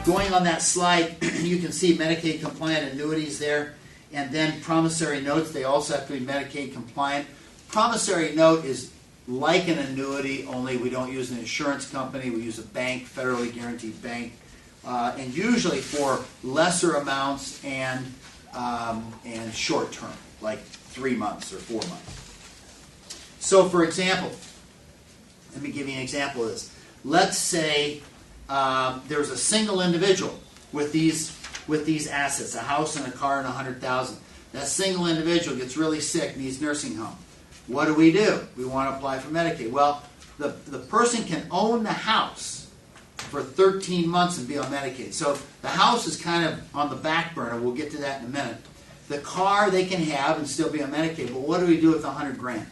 Going on that slide, you can see Medicaid compliant annuities there, and then promissory notes. They also have to be Medicaid compliant. Promissory note is like an annuity, only we don't use an insurance company. We use a bank, federally guaranteed bank, and usually for lesser amounts and short term, like 3 months or 4 months. So, for example, let me give you an example of this. Let's say there's a single individual with these assets, a house and a car and $100,000. That single individual gets really sick, needs nursing home. What do? We want to apply for Medicaid. Well, the person can own the house for 13 months and be on Medicaid. So the house is kind of on the back burner. We'll get to that in a minute. The car they can have and still be on Medicaid. But what do we do with the $100,000?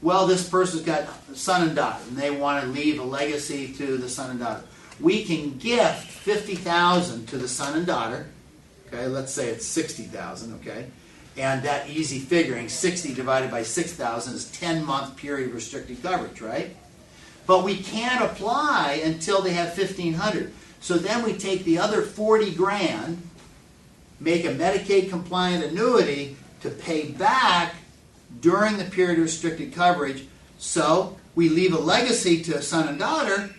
Well, this person's got a son and daughter, and they want to leave a legacy to the son and daughter. We can gift $50,000 to the son and daughter. Okay, let's say it's $60,000. Okay, and that easy figuring, 60 divided by 6,000 is 10-month period restricted coverage, right? But we can't apply until they have $1,500. So then we take the other $40,000, make a Medicaid compliant annuity to pay back during the period of restricted coverage. So we leave a legacy to a son and daughter,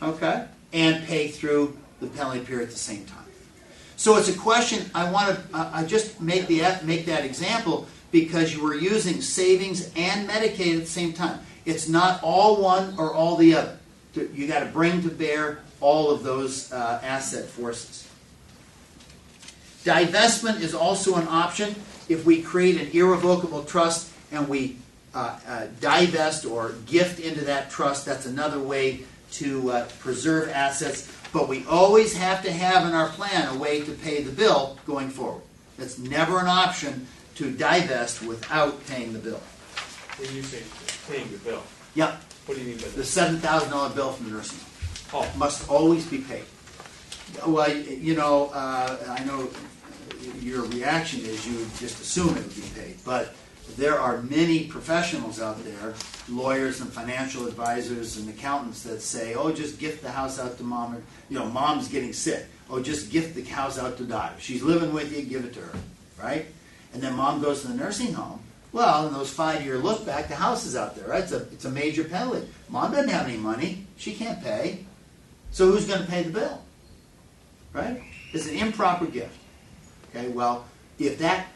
okay, and pay through the penalty period at the same time. So it's a question. I just make that example because you were using savings and Medicaid at the same time. It's not all one or all the other. You got to bring to bear all of those asset forces. Divestment is also an option. If we create an irrevocable trust and we divest or gift into that trust, that's another way to preserve assets. But we always have to have in our plan a way to pay the bill going forward. It's never an option to divest without paying the bill. When you say paying the bill, yep. What do you mean by that? The $7,000 bill from the nursing home must always be paid. Well, I know your reaction is you would just assume it would be paid, but there are many professionals out there, lawyers and financial advisors and accountants that say, oh, just gift the house out to mom. Or, mom's getting sick. Oh, just gift the house out to daughter. She's living with you, give it to her, right? And then mom goes to the nursing home. Well, in those 5-year look back, the house is out there, right? It's a major penalty. Mom doesn't have any money. She can't pay. So who's going to pay the bill? Right? It's an improper gift. Okay, well, if that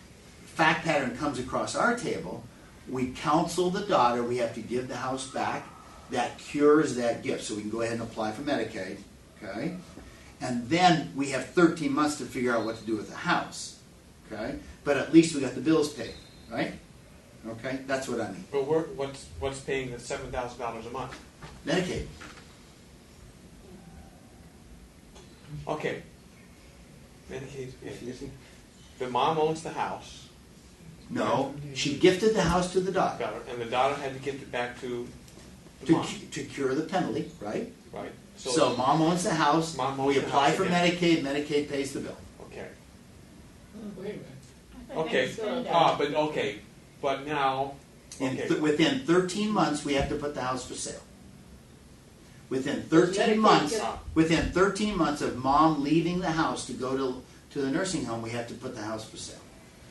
fact pattern comes across our table, we counsel the daughter, we have to give the house back. That cures that gift. So we can go ahead and apply for Medicaid. Okay? And then we have 13 months to figure out what to do with the house. Okay? But at least we got the bills paid. Right? Okay? That's what I mean. But what's paying the $7,000 a month? Medicaid. Okay. Medicaid. If the mom owns the house. No, she gifted the house to the daughter. And the daughter had to gift it back to the mom. To cure the penalty, right? Right. So mom owns the house. We apply for Medicaid. Medicaid pays the bill. Okay. Wait a minute. Okay. But now. Okay. Within 13 months, we have to put the house for sale. Within 13 months, of mom leaving the house to go to the nursing home, we have to put the house for sale.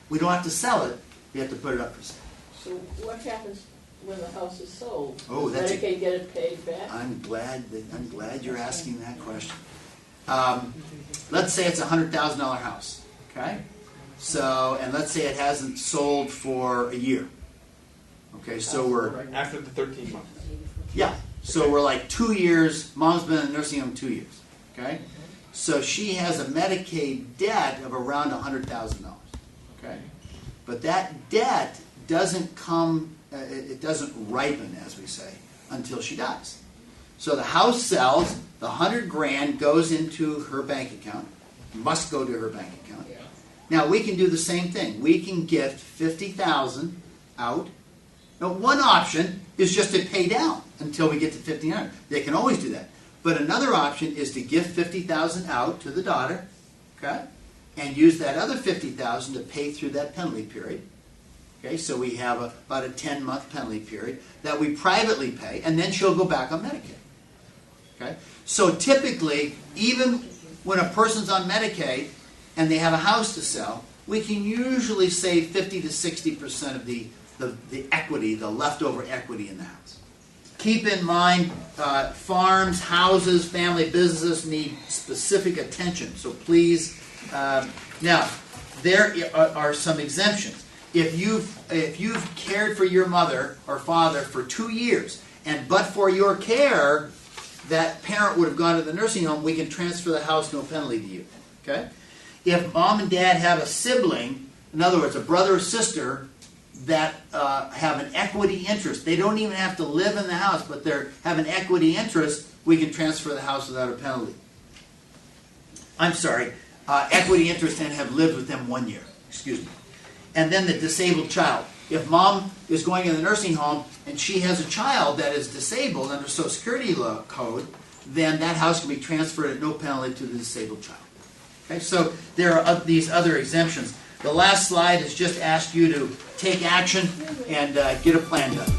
We don't have to sell it. We have to put it up for sale. So what happens when the house is sold? Oh, Does Medicaid get it paid back? I'm glad you're asking that question. Let's say it's a $100,000 house. Okay. So, and let's say it hasn't sold for a year. Okay, so we're after the 13 months. Yeah. So we're like 2 years. Mom's been in the nursing home 2 years. Okay. So she has a Medicaid debt of around $100,000. Okay, but that debt doesn't it doesn't ripen, as we say, until she dies. So the house sells, the $100,000 goes into her bank account, must go to her bank account. Yeah. Now we can do the same thing. We can gift $50,000 out. Now one option is just to pay down until we get to $1,500. They can always do that. But another option is to gift $50,000 out to the daughter, okay, and use that other $50,000 to pay through that penalty period. Okay, so we have about a 10-month penalty period that we privately pay, and then she'll go back on Medicaid. Okay, so typically, even when a person's on Medicaid and they have a house to sell, we can usually save 50 to 60% of the equity, the leftover equity in the house. Keep in mind, farms, houses, family businesses need specific attention. So please, now there are some exemptions. If you've cared for your mother or father for 2 years, and but for your care, that parent would have gone to the nursing home, we can transfer the house, no penalty to you. Okay? If mom and dad have a sibling, in other words, a brother or sister that have an equity interest, they don't even have to live in the house, but they have an equity interest, we can transfer the house without a penalty. I'm sorry, equity interest and have lived with them 1 year. Excuse me. And then the disabled child. If mom is going in the nursing home and she has a child that is disabled under Social Security code, then that house can be transferred at no penalty to the disabled child. Okay, so there are these other exemptions. The last slide is just ask you to take action and get a plan done.